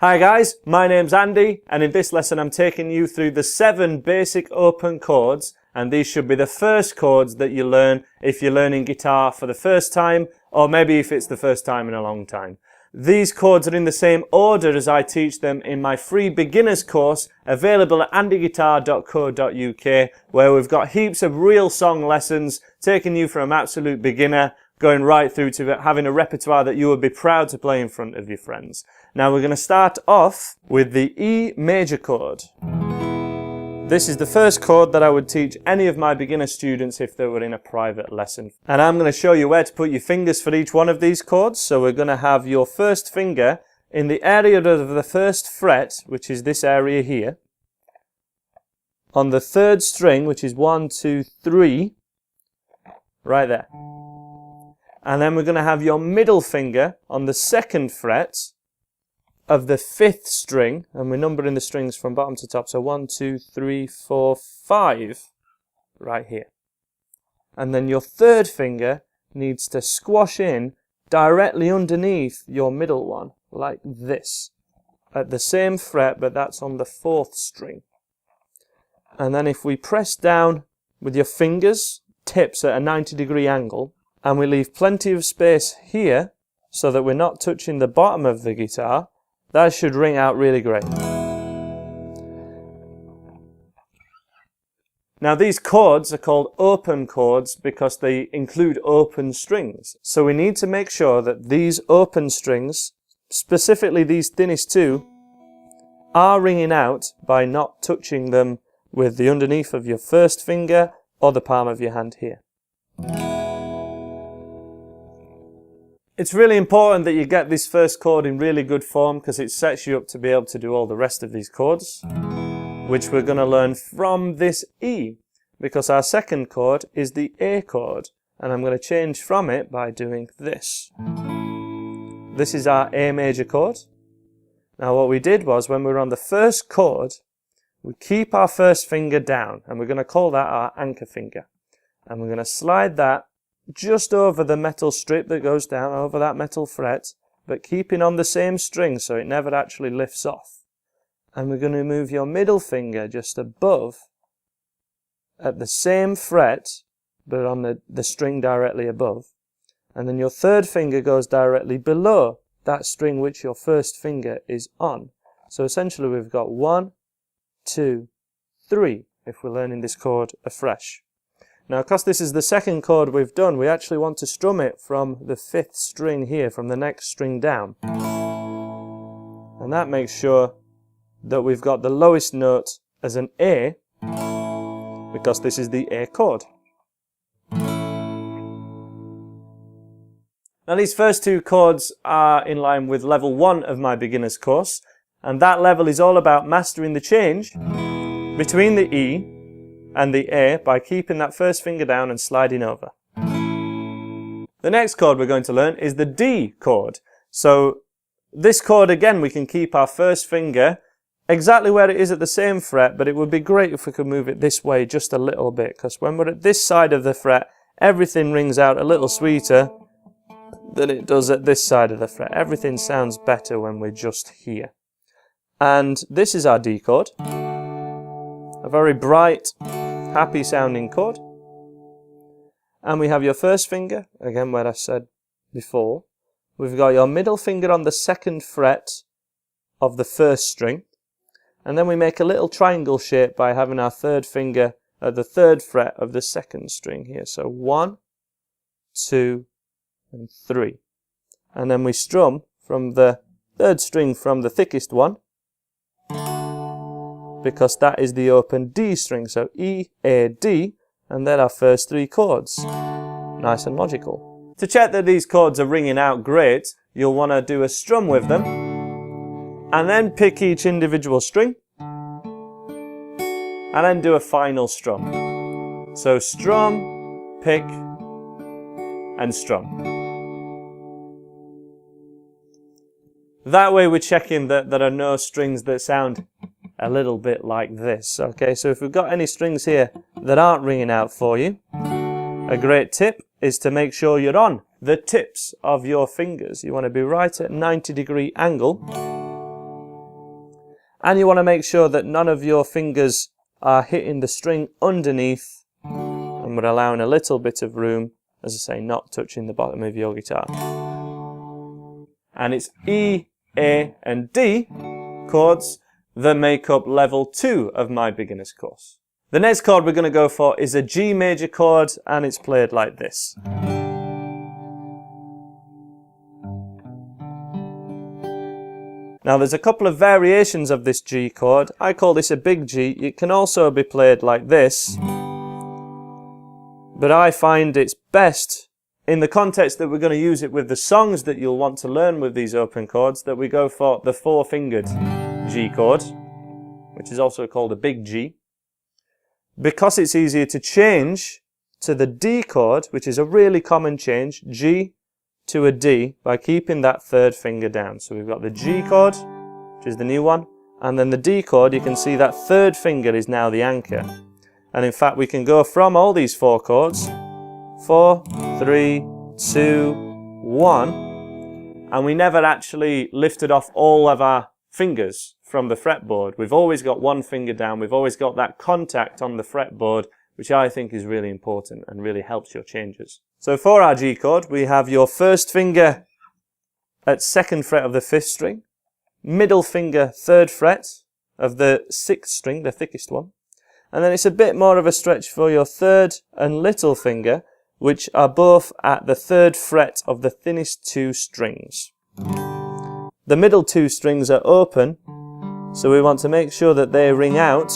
Hi guys, my name's Andy, and in this lesson I'm taking you through the 7 basic open chords, and these should be the first chords that you learn if you're learning guitar for the first time, or maybe if it's the first time in a long time. These chords are in the same order as I teach them in my free beginners course available at andyguitar.co.uk, where we've got heaps of real song lessons taking you from absolute beginner going right through to having a repertoire that you would be proud to play in front of your friends. Now we're going to start off with the E major chord. This is the first chord that I would teach any of my beginner students if they were in a private lesson. And I'm going to show you where to put your fingers for each one of these chords. So we're going to have your first finger in the area of the first fret, which is this area here, on the 3rd string, which is 1, 2, 3, right there. And then we're going to have your middle finger on the 2nd fret of the 5th string, and we're numbering the strings from bottom to top, so 1, 2, 3, 4, 5, right here. And then your 3rd finger needs to squash in directly underneath your middle one, like this, at the same fret, but that's on the 4th string. And then if we press down with your fingers, tips at a 90-degree angle, and we leave plenty of space here so that we're not touching the bottom of the guitar, that should ring out really great. Now these chords are called open chords because they include open strings. So we need to make sure that these open strings, specifically these thinnest 2, are ringing out by not touching them with the underneath of your first finger or the palm of your hand here. It's really important that you get this first chord in really good form because it sets you up to be able to do all the rest of these chords, which we're going to learn from this E, because our second chord is the A chord, and I'm going to change from it by doing this. This is our A major chord. Now what we did was, when we were on the first chord, we keep our first finger down, and we're going to call that our anchor finger, and we're going to slide that just over the metal strip that goes down over that metal fret, but keeping on the same string so it never actually lifts off. And we're going to move your middle finger just above at the same fret, but on the string directly above. And then your 3rd finger goes directly below that string which your first finger is on. So essentially we've got 1, 2, 3 if we're learning this chord afresh. Now, because this is the second chord we've done, we actually want to strum it from the 5th string here, from the next string down. And that makes sure that we've got the lowest note as an A, because this is the A chord. Now, these first 2 chords are in line with level 1 of my beginner's course, and that level is all about mastering the change between the E and the A by keeping that first finger down and sliding over. The next chord we're going to learn is the D chord. So this chord, again, we can keep our first finger exactly where it is at the same fret, but it would be great if we could move it this way just a little bit, because when we're at this side of the fret, everything rings out a little sweeter than it does at this side of the fret. Everything sounds better when we're just here. And this is our D chord. A very bright, happy sounding chord. And we have your first finger, again where I said before. We've got your middle finger on the 2nd fret of the 1st string. And then we make a little triangle shape by having our 3rd finger at the 3rd fret of the 2nd string here. So 1, 2, and 3. And then we strum from the 3rd string from the thickest one, because that is the open D string. So E, A, D, and they're our first 3 chords. Nice and logical. To check that these chords are ringing out great, you'll want to do a strum with them, and then pick each individual string, and then do a final strum. So strum, pick, and strum. That way we're checking that there are no strings that sound a little bit like this. Okay, so if we've got any strings here that aren't ringing out for you, a great tip is to make sure you're on the tips of your fingers. You want to be right at 90-degree angle And you want to make sure that none of your fingers are hitting the string underneath, and we're allowing a little bit of room, as I say, not touching the bottom of your guitar. And it's E, A and D chords that make up level 2 of my beginner's course. The next chord we're going to go for is a G major chord, and it's played like this. Now there's a couple of variations of this G chord. I call this a big G. It can also be played like this, but I find it's best in the context that we're going to use it with the songs that you'll want to learn with these open chords, that we go for the 4-fingered G chord, which is also called a big G, because it's easier to change to the D chord, which is a really common change, G to a D, by keeping that 3rd finger down. So we've got the G chord, which is the new one, and then the D chord. You can see that 3rd finger is now the anchor. And in fact, we can go from all these 4 chords, 4, 3, 2, 1, and we never actually lifted off all of our fingers from the fretboard. We've always got one finger down. We've always got that contact on the fretboard, which I think is really important and really helps your changes. So for our G chord, we have your 1st finger at 2nd fret of the 5th string, middle finger 3rd fret of the 6th string, the thickest one, and then it's a bit more of a stretch for your 3rd and little finger, which are both at the 3rd fret of the thinnest 2 strings. The middle 2 strings are open, so we want to make sure that they ring out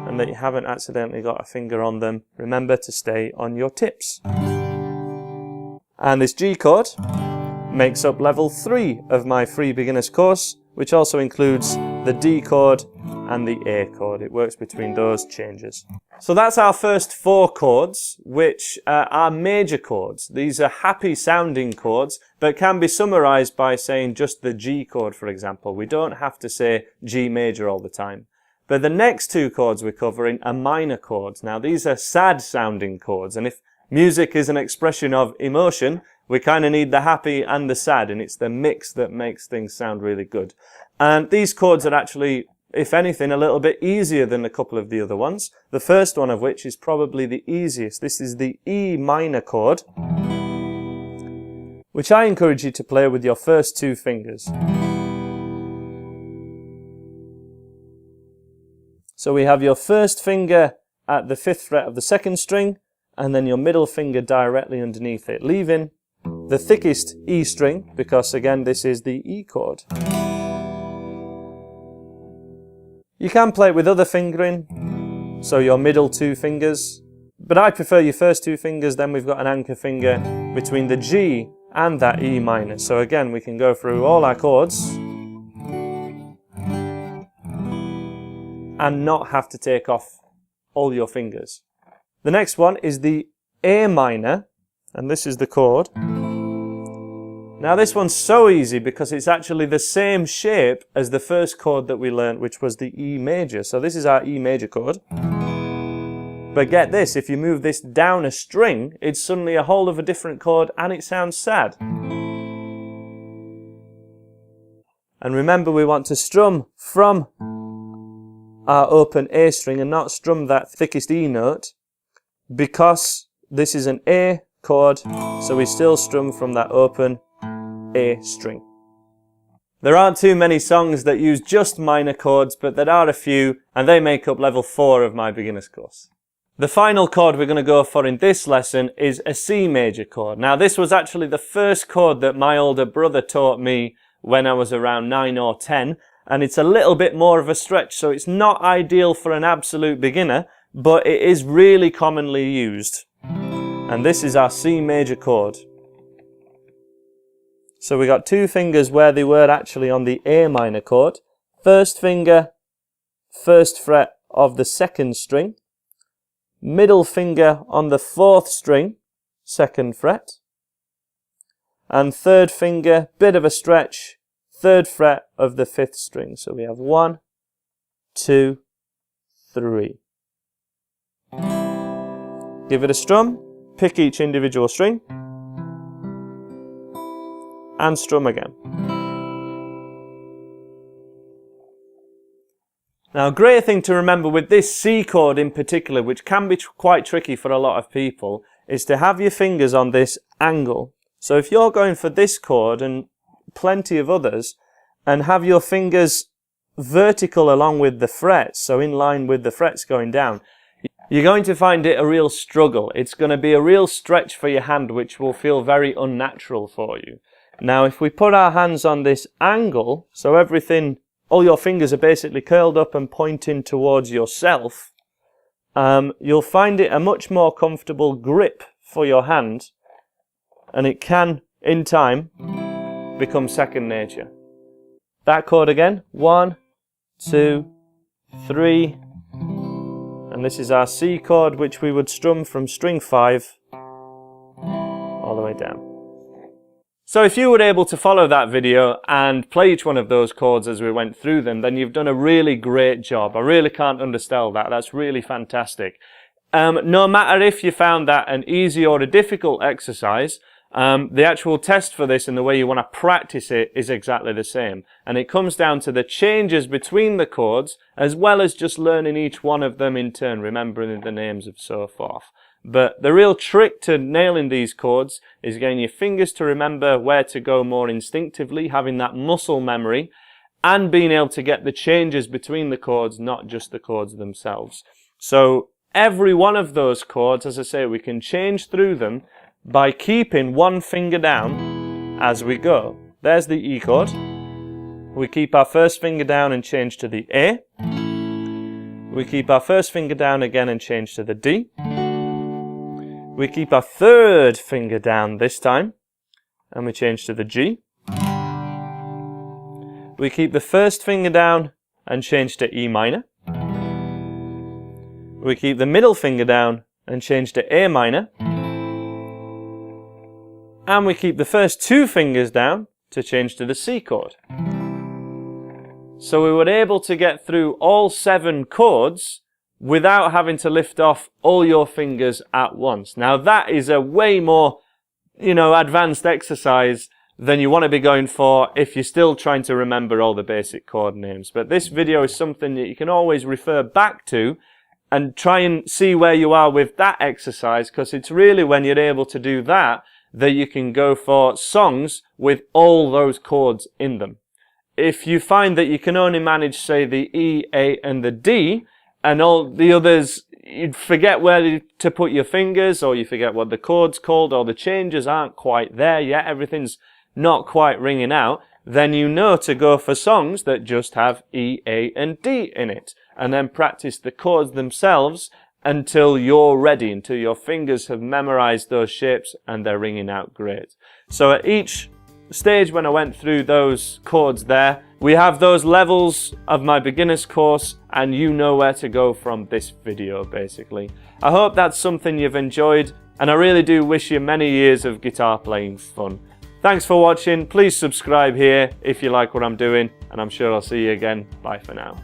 and that you haven't accidentally got a finger on them. Remember to stay on your tips. And this G chord makes up level 3 of my free beginner's course, which also includes the D chord and the A chord. It works between those changes. So that's our first 4 chords, which are major chords. These are happy sounding chords, but can be summarized by saying just the G chord, for example. We don't have to say G major all the time. But the next 2 chords we're covering are minor chords. Now these are sad sounding chords, and if music is an expression of emotion, we kind of need the happy and the sad, and it's the mix that makes things sound really good. And these chords are actually, if anything, a little bit easier than a couple of the other ones. The first one of which is probably the easiest. This is the E minor chord, which I encourage you to play with your first 2 fingers. So we have your 1st finger at the 5th fret of the 2nd string, and then your middle finger directly underneath it, leaving the thickest E string, because again this is the E chord. You can play it with other fingering, so your middle 2 fingers, but I prefer your first 2 fingers. Then we've got an anchor finger between the G and that E minor. So again, we can go through all our chords and not have to take off all your fingers. The next one is the A minor, and this is the chord. Now this one's so easy because it's actually the same shape as the first chord that we learnt, which was the E major. So this is our E major chord. But get this, if you move this down a string, it's suddenly a whole of a different chord and it sounds sad. And remember, we want to strum from our open A string and not strum that thickest E note, because this is an A chord, so we still strum from that open A string. There aren't too many songs that use just minor chords, but there are a few, and they make up level 4 of my beginner's course. The final chord we're going to go for in this lesson is a C major chord. Now this was actually the first chord that my older brother taught me when I was around 9 or 10, and it's a little bit more of a stretch, so it's not ideal for an absolute beginner, but it is really commonly used. And this is our C major chord. So we got 2 fingers where they were actually on the A minor chord. First finger, 1st fret of the 2nd string. Middle finger on the 4th string, 2nd fret. And 3rd finger, bit of a stretch, 3rd fret of the 5th string. So we have 1, 2, 3. Give it a strum, pick each individual string, and strum again. Now, a great thing to remember with this C chord in particular, which can be quite tricky for a lot of people, is to have your fingers on this angle. So if you're going for this chord and plenty of others, and have your fingers vertical along with the frets, so in line with the frets going down, you're going to find it a real struggle. It's going to be a real stretch for your hand, which will feel very unnatural for you. Now, if we put our hands on this angle, so all your fingers are basically curled up and pointing towards yourself, you'll find it a much more comfortable grip for your hand, and it can, in time, become second nature. That chord again, 1, 2, 3, and this is our C chord, which we would strum from string 5 all the way down. So if you were able to follow that video and play each one of those chords as we went through them, then you've done a really great job. I really can't undersell that. That's really fantastic. No matter if you found that an easy or a difficult exercise, the actual test for this and the way you want to practice it is exactly the same. And it comes down to the changes between the chords, as well as just learning each one of them in turn, remembering the names and so forth. But the real trick to nailing these chords is getting your fingers to remember where to go more instinctively, having that muscle memory, and being able to get the changes between the chords, not just the chords themselves. So every one of those chords, as I say, we can change through them by keeping one finger down as we go. There's the E chord. We keep our first finger down and change to the A. We keep our first finger down again and change to the D. We keep our third finger down this time and we change to the G. We keep the first finger down and change to E minor. We keep the middle finger down and change to A minor. And we keep the first two fingers down to change to the C chord. So we were able to get through all 7 chords without having to lift off all your fingers at once. Now that is a way more, advanced exercise than you want to be going for if you're still trying to remember all the basic chord names. But this video is something that you can always refer back to and try and see where you are with that exercise, because it's really when you're able to do that you can go for songs with all those chords in them. If you find that you can only manage, say, the E, A and the D, and all the others, you forget where to put your fingers, or you forget what the chord's called, or the changes aren't quite there yet, everything's not quite ringing out, then you know to go for songs that just have E, A and D in it. And then practice the chords themselves until you're ready, until your fingers have memorized those shapes and they're ringing out great. So at each stage when I went through those chords there, we have those levels of my beginner's course, and you know where to go from this video basically. I hope that's something you've enjoyed, and I really do wish you many years of guitar playing fun. Thanks for watching. Please subscribe here if you like what I'm doing, and I'm sure I'll see you again. Bye for now.